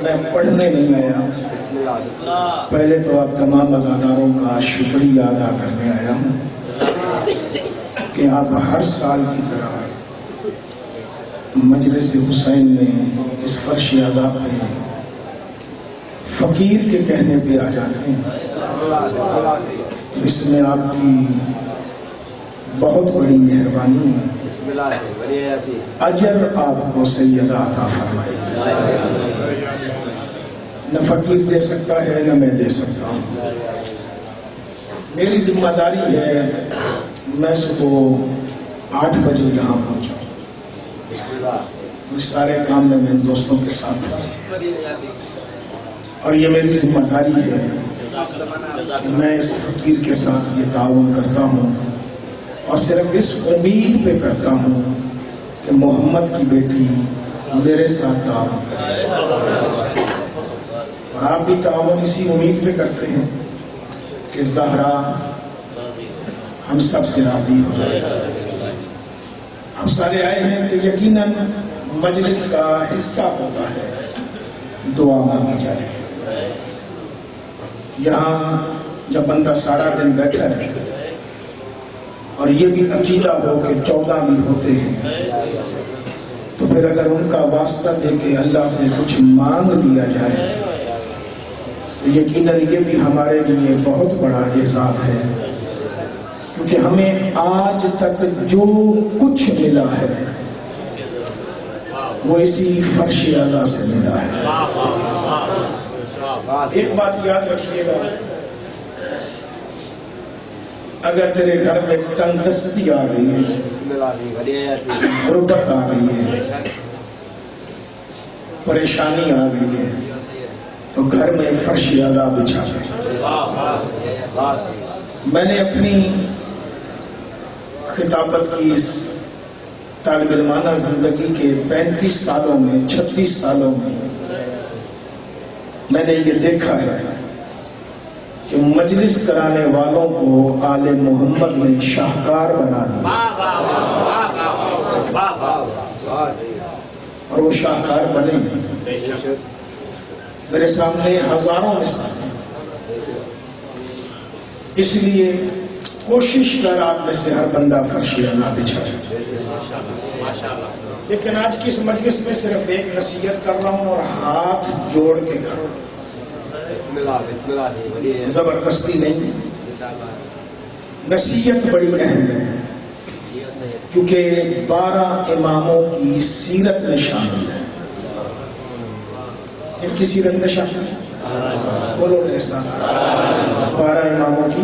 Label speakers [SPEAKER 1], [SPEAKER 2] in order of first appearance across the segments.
[SPEAKER 1] میں پڑھنے نہیں آیا، پہلے تو آپ تمام عزاداروں کا شکریہ ادا کرنے آیا ہوں کہ آپ ہر سال کی طرح مجلس حسین میں اس فرش عذاب پہ فقیر کے کہنے پہ آ جاتے ہیں، تو اس میں آپ کی بہت بڑی مہربانی ہے۔ اجر آپ کو سید عطا فرمائے، نہ فقیر دے سکتا ہے نہ میں دے سکتا ہوں۔ میری ذمہ داری ہے میں صبح 8 بجے یہاں پہنچا، اس سارے کام میں میرے دوستوں کے ساتھ تھا، اور یہ میری ذمہ داری ہے کہ میں اس فقیر کے ساتھ یہ تعاون کرتا ہوں، اور صرف اس امید پہ کرتا ہوں کہ محمد کی بیٹی میرے ساتھ تعاون کرے، اور آپ بھی تعاون اسی امید پہ کرتے ہیں کہ زہرا ہم سب سے راضی ہو جائے۔ ہم سارے آئے ہیں کہ یقیناً مجلس کا حصہ ہوتا ہے دعا مانگی جائے۔ یہاں جب بندہ سارا دن بیٹھا ہے اور یہ بھی عقیدہ ہو کہ 14 بھی ہوتے ہیں، تو پھر اگر ان کا واسطہ دے کے اللہ سے کچھ مانگ لیا جائے تو یقیناً یہ بھی ہمارے لیے بہت بڑا اعزاز ہے، کیونکہ ہمیں آج تک جو کچھ ملا ہے وہ اسی فرش اعلیٰ سے ملا ہے۔ ایک بات یاد رکھیے گا، اگر تیرے گھر میں تنگ دستی آ گئی ہے، غربت آ گئی ہے، پریشانی آ گئی ہے، تو گھر میں فرش اعلیٰ بچھا دے۔ میں نے اپنی خطابت کی اس طالب علمانہ زندگی کے 35 سالوں میں 36 سالوں میں نے یہ دیکھا ہے کہ مجلس کرانے والوں کو آل محمد نے شاہکار بنا دیا، اور وہ شاہکار بنے۔ میرے سامنے ہزاروں مثالیں، اس لیے کوشش کر آپ میں سے ہر بندہ فرش اعلیٰ بچھا جائے۔ لیکن آج کی اس مجلس میں صرف ایک نصیحت کر رہا ہوں، اور ہاتھ جوڑ کے کرو، زبردستی نہیں، نصیحت بڑی اہم ہے، کیونکہ 12 اماموں کی سیرت میں شامل ہے۔ ان کی سیرت میں شامل ہے، بولو میرے ساتھ، 12 اماموں کی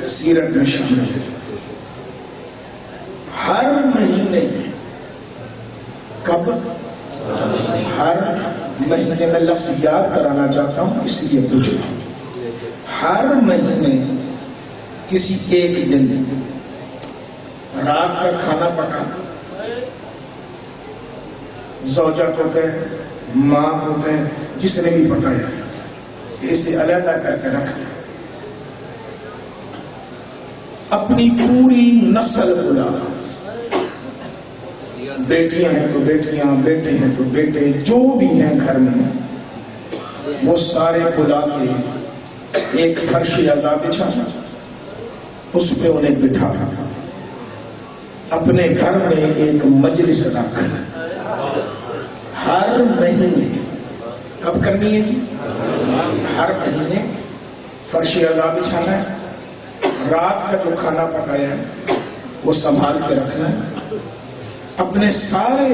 [SPEAKER 1] سیرت میں شامل ہے۔ ہر مہینے، کب؟ ہر مہینے، میں لفظ یاد کرانا چاہتا ہوں اس لیے پوچھو، ہر مہینے کسی ایک دن رات کا کھانا پکا، زوجہ کو کہے، ماں کو کہے، جس نے بھی پکایا کہ اسے علیحدہ کر کے رکھ دے، اپنی پوری نسل بلا، بیٹیاں ہیں تو بیٹیاں، بیٹے ہیں تو بیٹے، جو بھی ہیں گھر میں، وہ سارے بلا کے ایک فرش اعلیٰ بچھا، اس پہ انہیں بٹھا، اپنے گھر میں ایک مجلس رکھ، ہر مہینے، کب کرنی ہے جی؟ ہر مہینے فرش اعلیٰ بچھانا ہے، رات کا جو کھانا پکایا ہے وہ سنبھال کے رکھنا ہے، اپنے سارے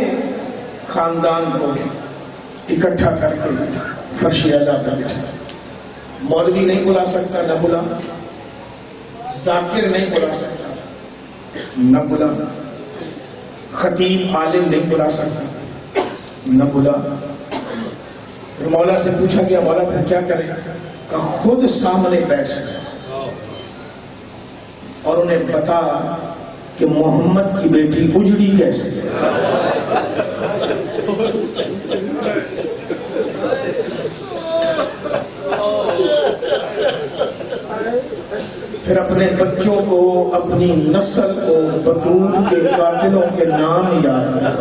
[SPEAKER 1] خاندان کو اکٹھا کر کے فرش اعلیٰ پر بٹھا۔ مولوی نہیں بلا سکتا، نہ بلا، ذاکر نہیں بلا سکتا، نہ بلا، خطیب عالم نہیں بلا سکتا، نہ بلا۔ پھر مولا سے پوچھا گیا، مولا پھر کیا کرے؟ کہ خود سامنے بیٹھ جائے اور انہیں بتا کہ محمد کی بیٹی اجڑی کیسے۔ پھر اپنے بچوں کو، اپنی نسل کو بطول کے قاتلوں کے نام یاد کر،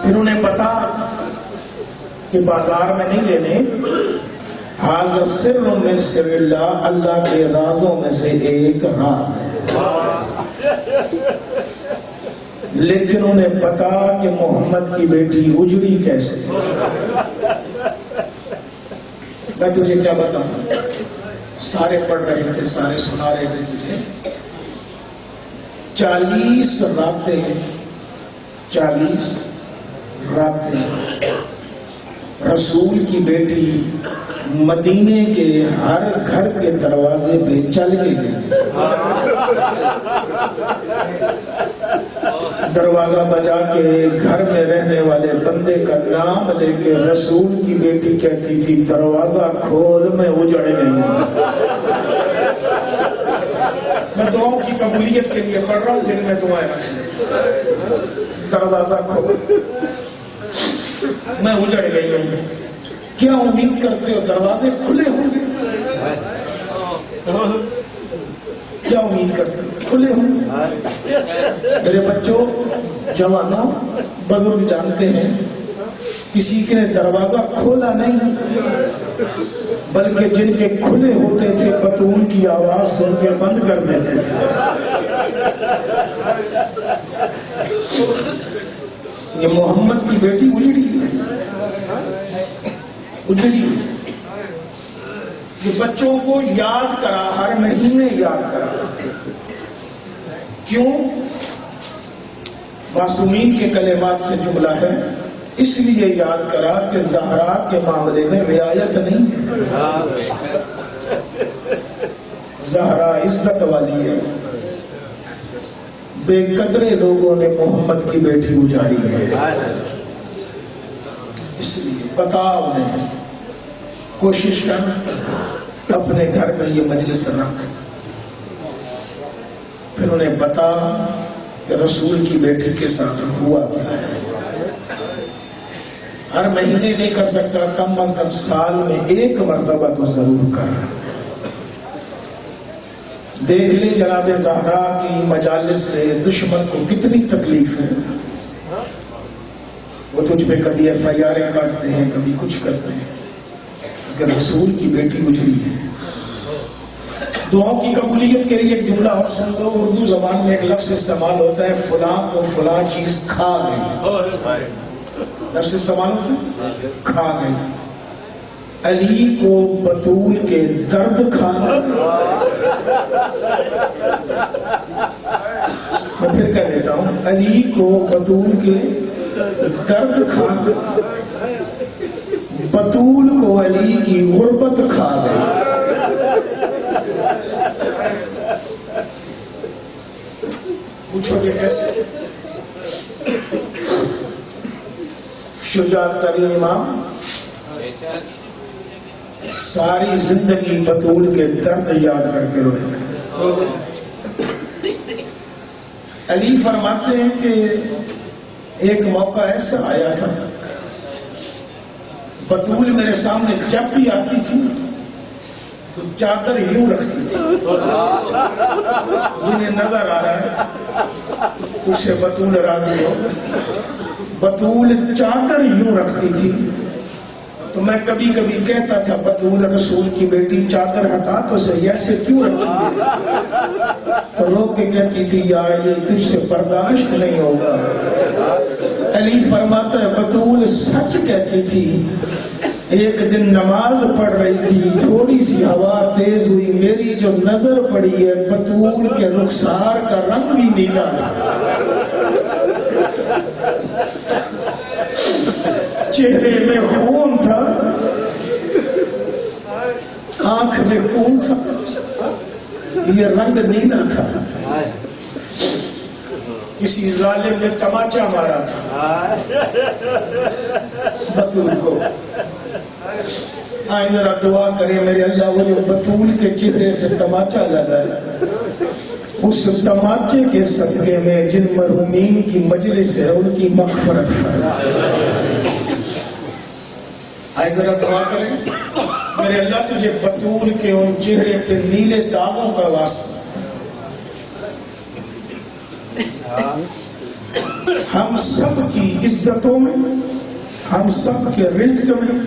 [SPEAKER 1] پھر انہیں بتا کہ بازار میں نہیں لینے. ھذا سر من سر اللہ، اللہ کے رازوں میں سے ایک راز ہے. لیکن انہیں پتا کہ محمد کی بیٹی اجڑی کیسے. میں تجھے کیا بتاؤں، سارے پڑھ رہے تھے، سارے سنا رہے تھے تجھے. 40 راتیں رسول کی بیٹی مدینے کے ہر گھر کے دروازے پہ چل کے گئی. دروازہ بجا کے گھر میں رہنے والے بندے کا نام لے کے رسول کی بیٹی کہتی تھی دروازہ کھول، میں اجڑ گئی ہوں. میں دعاؤں کی قبولیت کے لیے پڑھ رہا ہوں، دل میں دعائیں رکھیں. دروازہ کھول، میں اجڑ گئی ہوں. کیا امید کرتے ہو دروازے کھلے ہوں گے؟ کیا امید کرتے ہو کھلے ہوں گے؟ میرے بچوں، جوانوں، بزرگ جانتے ہیں کسی کے دروازہ کھولا نہیں، بلکہ جن کے کھلے ہوتے تھے بطول کی آواز سن کے بند کر دیتے تھے. یہ محمد کی بیٹی اجڑی ہے، اجڑی. یہ بچوں کو یاد کرا، ہر مہینے یاد کرا. کیوں؟ معصومین کے کلمات سے جملہ ہے، اس لیے یاد کرا کہ زہرا کے معاملے میں رعایت نہیں ہے. زہرا عزت والی ہے. بے قدرے لوگوں نے محمد کی بیٹی اجاڑی ہے. اس لیے بتا انہیں، کوشش کر اپنے گھر میں یہ مجلس رکھ، پھر انہیں بتا کہ رسول کی بیٹی کے ساتھ ہوا کیا ہے. ہر مہینے نہیں کر سکتا، کم از کم سال میں ایک مرتبہ تو ضرور کر. دیکھ لے جناب زہرا کی مجالس سے دشمن کو کتنی تکلیف ہے. وہ تجھ پہ کبھی FIR کاٹتے ہیں، کبھی کچھ کرتے ہیں، اگر رسول کی بیٹی اجڑی ہے. دعاؤں کی قبولیت کے لیے ایک جملہ اور سن لو. اردو زبان میں ایک لفظ استعمال ہوتا ہے، فلاں کو فلاں چیز کھا گئی. لفظ استعمال ہوتا ہے کھا گئی. علی کو بطول کے درد کھانا. میں پھر کہہ دیتا ہوں، علی کو بطول کے درد کھانا، بطول کو علی کی غربت کھا گئی. پوچھو کہ کیسے؟ شجاع ترین امام ساری زندگی بطول کے درد یاد کر کے روئے. علی فرماتے ہیں کہ ایک موقع ایسا آیا تھا، بطول میرے سامنے جب بھی آتی تھی تو چادر یوں رکھتی تھی. جنہیں نظر آ رہا ہے اس سے بطول راضی ہو. بطول چادر یوں رکھتی تھی. تو میں کبھی کبھی کہتا تھا بطول رسول کی بیٹی چادر ہٹا تو صحیح، ایسے کیوں رکھتی ہے؟ تو رو کے کہتی تھی یا علی تجھ سے برداشت نہیں ہوگا. علی فرماتا ہے بطول سچ کہتی تھی. ایک دن نماز پڑھ رہی تھی، تھوڑی سی ہوا تیز ہوئی، میری جو نظر پڑی ہے بطول کے رخسار کا رنگ بھی نیلا تھا، چہرے میں خون تھا، آنکھ میں خون تھا، یہ رنگ نیلا تھا. کسی ظالم نے تماچا مارا تھا بطول کو. آئیں ذرا دعا کریں میرے اللہ، وہ جو بطول کے چہرے پہ تماچا لگا ہے، اس تماچے کے صدقے میں جن مرحومین کی مجلس ہے ان کی مغفرت فرما. آئیں ذرا دعا کریں میرے اللہ، تجھے بطول کے ان چہرے پہ نیلے داغوں کا واسطہ. ہم سب کی عزتوں میں، ہم سب کے رزق میں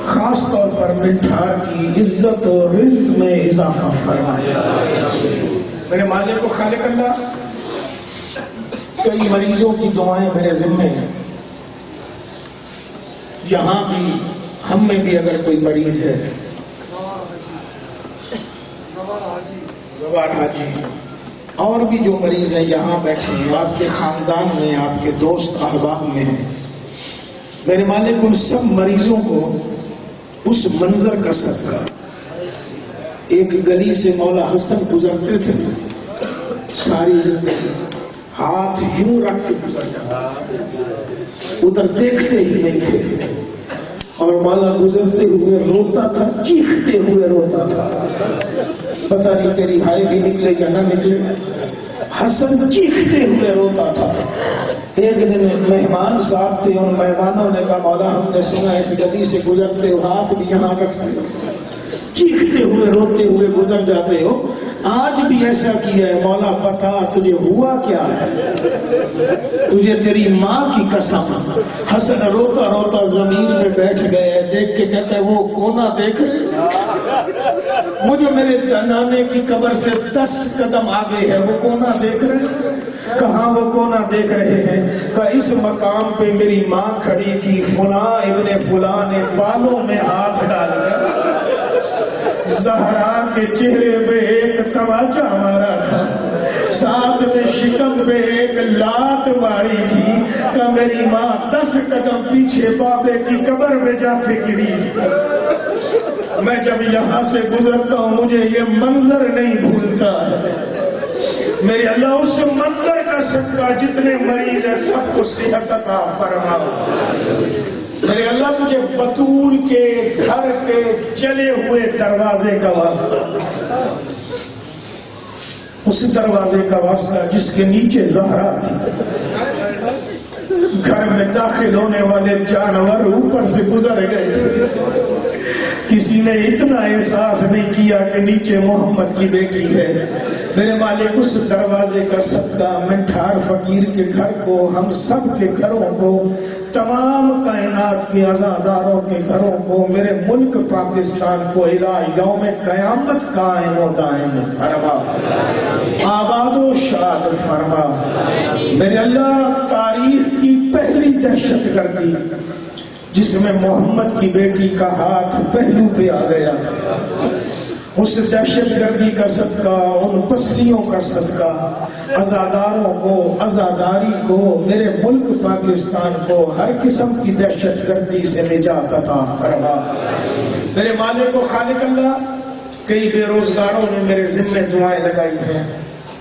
[SPEAKER 1] خاص طور پر منٹھار کی عزت و رزق میں اضافہ فرمائے۔ میرے مالک و خالق اللہ، کئی مریضوں کی دعائیں میرے ذمے ہیں، یہاں بھی ہم میں بھی اگر کوئی مریض ہے، زوار حاجی اور بھی جو مریض ہیں یہاں بیٹھے ہیں، آپ کے خاندان میں، آپ کے دوست احباب میں ہیں، میرے مالک ان سب مریضوں کو اس منظر کا صدقہ، ایک گلی سے مولا حسن گزرتے تھے، ساری زندگی ہاتھ یوں رکھ کے گزر جاتا تھا، ادھر دیکھتے ہی نہیں تھے، اور مولا گزرتے ہوئے روتا تھا، چیختے ہوئے روتا تھا، پتہ نہیں تیری ہائے بھی نکلے یا نہ نکلے، حسن چیختے ہوئے روتا تھا۔ ایک دن مہمان صاحب تھے، ان مہمانوں نے کہا مولا ہم نے سنا اس گلی سے گزرتے ہو، ہاتھ بھی یہاں رکھتے ہو، چیختے ہوئے روتے ہوئے گزر جاتے ہو، آج بھی ایسا کیا ہے، مولا بتا تجھے ہوا کیا ہے، تجھے تیری ماں کی قسم۔ حسن روتا روتا زمین پہ بیٹھ گئے، دیکھ کے کہتا ہے وہ کونا دیکھ رہے، وہ جو میرے نانے کی قبر سے 10 قدم آگے ہے وہ کونا دیکھ رہے، کہاں وہ کونا دیکھ رہے ہیں، کہ اس مقام پہ میری ماں کھڑی تھی، فلاں ابن فلاں نے بالوں میں ہاتھ ڈال کر زہرا کے چہرے پہ ایک تماچا مارا تھا، ساتھ میں شکم پہ ایک لات ماری تھی، کہ میری ماں 10 قدم پیچھے بابے کی قبر میں جا کے گری تھی۔ میں جب یہاں سے گزرتا ہوں مجھے یہ منظر نہیں بھولتا ہے، میرے اللہ اس منظر کا صدقہ جتنے مریض ہیں سب کو صحت عطا فرما۔ میرے اللہ تجھے بطول کے گھر کے چلے ہوئے دروازے کا واسطہ، اس دروازے کا واسطہ جس کے نیچے زہرا تھی، گھر میں داخل ہونے والے جانور اوپر سے گزر گئے تھے، کسی نے اتنا احساس نہیں کیا کہ نیچے محمد کی بیٹی ہے۔ میرے مالک اس دروازے کا صدقہ منٹھار فقیر کے گھر کو، ہم سب کے گھروں کو، تمام کائنات کے عزاداروں کے گھروں کو، میرے ملک پاکستان کو الہ یوم قیامت قائم و دائم فرما، آباد و شاد فرما۔ میرے اللہ تاریخ کی پہلی دہشت گردی جس میں محمد کی بیٹی کا ہاتھ پہلو پہ آ گیا تھا، اس دہشت گردی کا صدقہ، ان پسلیوں کا صدقہ، عزاداروں کو، عزاداری کو، میرے ملک پاکستان کو ہر قسم کی دہشت گردی سے نجات عطا فرما۔ میرے مالک و خالق اللہ، کئی بے روزگاروں نے میرے ذمہ دعائیں لگائی ہیں،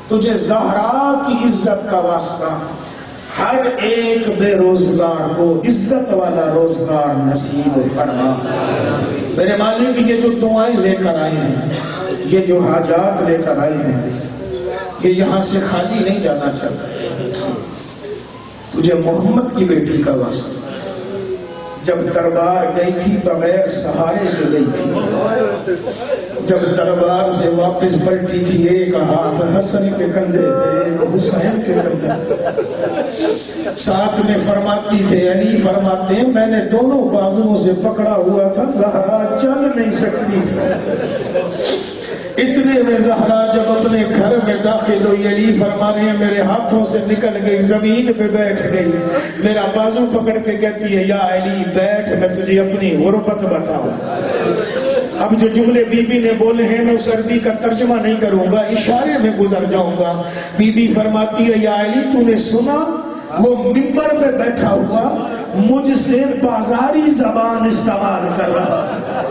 [SPEAKER 1] تجھے زہرا کی عزت کا واسطہ ہر ایک بے روزگار کو عزت والا روزگار نصیب فرما۔ میرے مالک یہ جو دعائیں لے کر آئے ہیں، یہ جو حاجات لے کر آئے ہیں، یہ یہاں سے خالی نہیں جانا چاہتے، تجھے محمد کی بیٹی کا واسطہ، جب دربار گئی تھی بغیر سہارے کے گئی تھی، جب دربار سے واپس پلٹی تھی ایک ہاتھ حسن کے کندھے پہ، ایک حسین کے کندھے پہ، ساتھ میں فرماتی تھے، علی فرماتے ہیں میں نے دونوں بازوؤں سے پکڑا ہوا تھا، زہرا چل نہیں سکتی تھی، اتنے میں زہرا جب اپنے گھر میں داخل ہوئی، علی فرما رہے ہیں میرے ہاتھوں سے نکل گئی، زمین پہ بیٹھ گئی، میرا بازو پکڑ کے کہتی ہے یا علی بیٹھ، میں تجھے اپنی غربت بتاؤں۔ اب جو جملے بی بی نے بولے ہیں میں اس عربی کا ترجمہ نہیں کروں گا، اشارے میں گزر جاؤں گا۔ بی بی فرماتی ہے یا علی تو نے سنا وہ منبر پہ بیٹھا ہوا مجھ سے بازاری زبان استعمال کر رہا تھا،